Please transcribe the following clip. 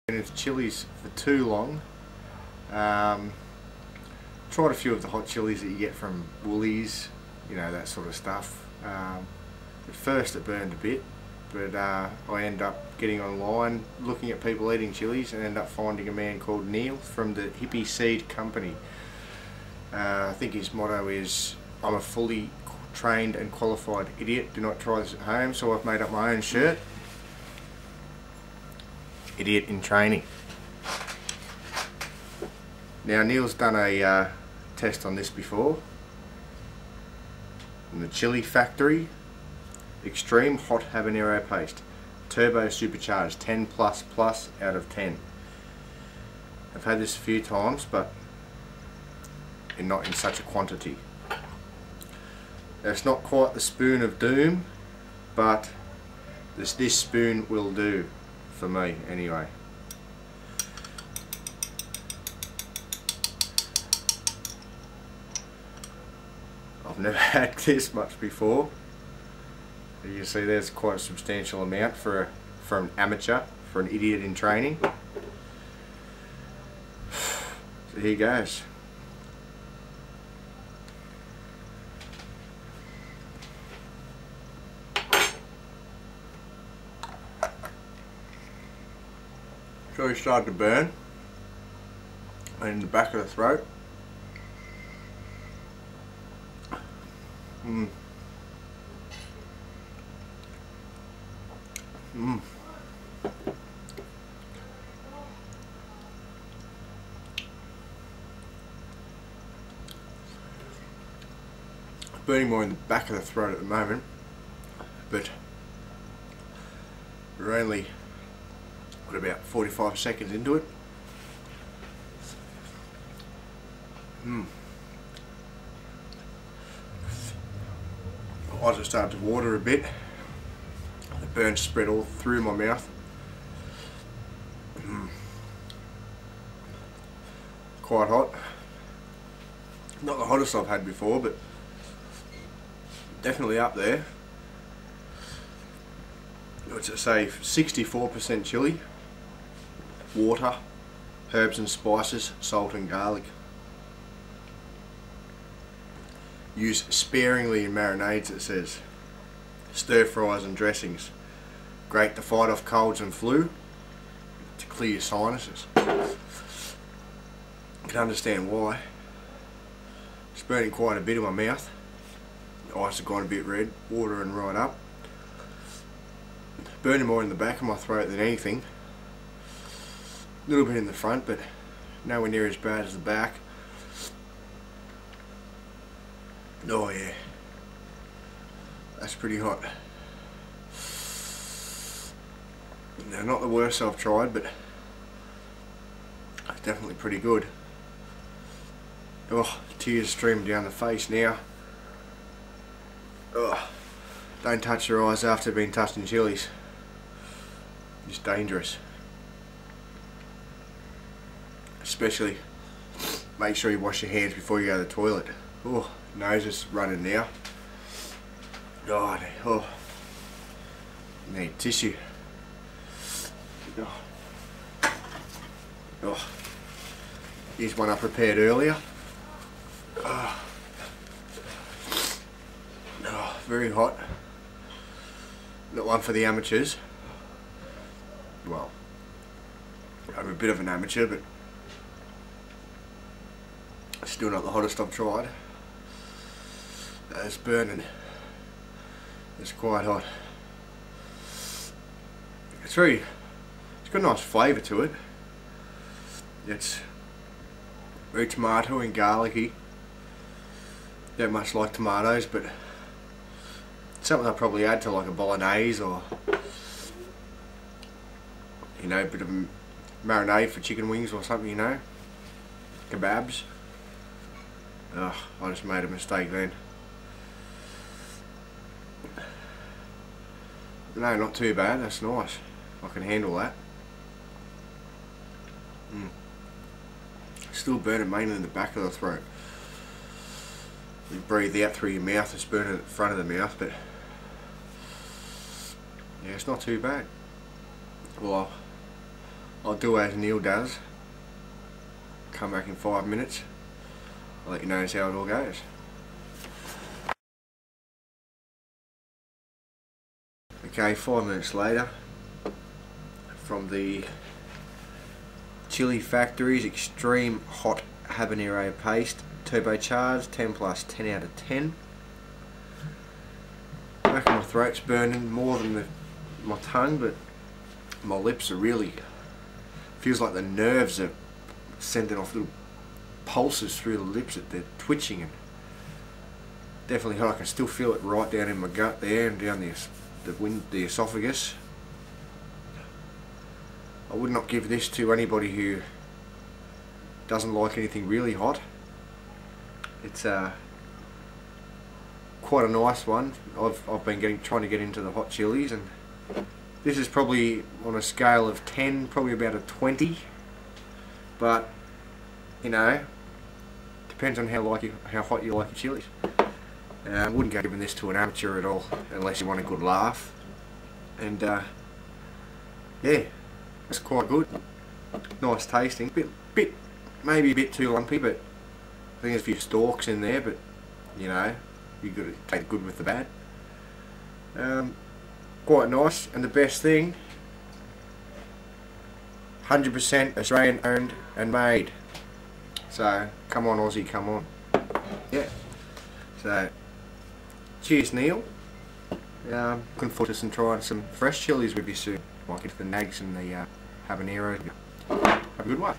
Into chilies for too long. Tried a few of the hot chilies that you get from Woolies, you know, that sort of stuff. At first it burned a bit, but I ended up getting online, looking at people eating chilies, and ended up finding a man called Neil from the Hippie Seed Company. I think his motto is, "I'm a fully trained and qualified idiot, do not try this at home," so I've made up my own shirt. Idiot in training. Now Neil's done a test on this before. In the Chili Factory Extreme Hot Habanero Paste, Turbo Supercharged, 10++ out of 10. I've had this a few times, but not in such a quantity. It's not quite the spoon of doom, but this spoon will do. For me, anyway. I've never had this much before. You can see there's quite a substantial amount for an amateur, for an idiot in training. So here goes. It's already started to burn, and in the back of the throat. Burning more in the back of the throat at the moment, but we're only about 45 seconds into it. My eyes have started to water a bit. The burn spread all through my mouth. Quite hot. Not the hottest I've had before, but definitely up there. What's it say? 64% chili, water, herbs and spices, salt and garlic. Use sparingly in marinades, it says. Stir fries and dressings. Great to fight off colds and flu, to clear your sinuses. I can understand why. It's burning quite a bit in my mouth. The eyes have gone a bit red, watering right up. Burning more in the back of my throat than anything. A little bit in the front, but nowhere near as bad as the back. Oh yeah, that's pretty hot. Now, not the worst I've tried, but definitely pretty good. Oh, tears streaming down the face now. Oh, don't touch your eyes after being touched in chilies. It's dangerous. Especially, make sure you wash your hands before you go to the toilet. Oh, nose is running now. God, oh, need tissue. Oh, here's one I prepared earlier. Oh, very hot. Not one for the amateurs. Well, I'm a bit of an amateur, but still not the hottest I've tried. It's burning. It's quite hot. It's got a nice flavour to it. It's very tomato and garlicky. Don't much like tomatoes, but it's something I'll probably add to like a bolognese, or you know, a bit of a marinade for chicken wings or something, you know, kebabs. Ugh, I just made a mistake then. No, not too bad, that's nice. I can handle that. Still burning mainly in the back of the throat. You breathe out through your mouth, it's burning at the front of the mouth, but yeah, it's not too bad. Well, I'll do as Neil does. Come back in 5 minutes. I'll let you know how it all goes. Okay, 5 minutes later, from the Chili Factory's Extreme Hot Habanero Paste, turbocharged, 10 plus, 10 out of 10. I reckon my throat's burning more than my tongue, but my lips are really, feels like the nerves are sending off little pulses through the lips that they're twitching, and definitely hot. I can still feel it right down in my gut there and down the esophagus. I would not give this to anybody who doesn't like anything really hot. It's quite a nice one. I've been trying to get into the hot chilies, and this is probably on a scale of 10, probably about a 20. But you know, depends on how hot you like your chilies. I wouldn't go giving this to an amateur at all, unless you want a good laugh. And yeah, it's quite good. Nice tasting. Maybe a bit too lumpy, but I think there's a few stalks in there. But you know, you got to take the good with the bad. Quite nice, and the best thing, 100% Australian owned and made. So come on Aussie, come on. Yeah. So cheers Neil. Looking forward to trying some fresh chilies with you soon. Might get the nags and the habaneros. Have a good one.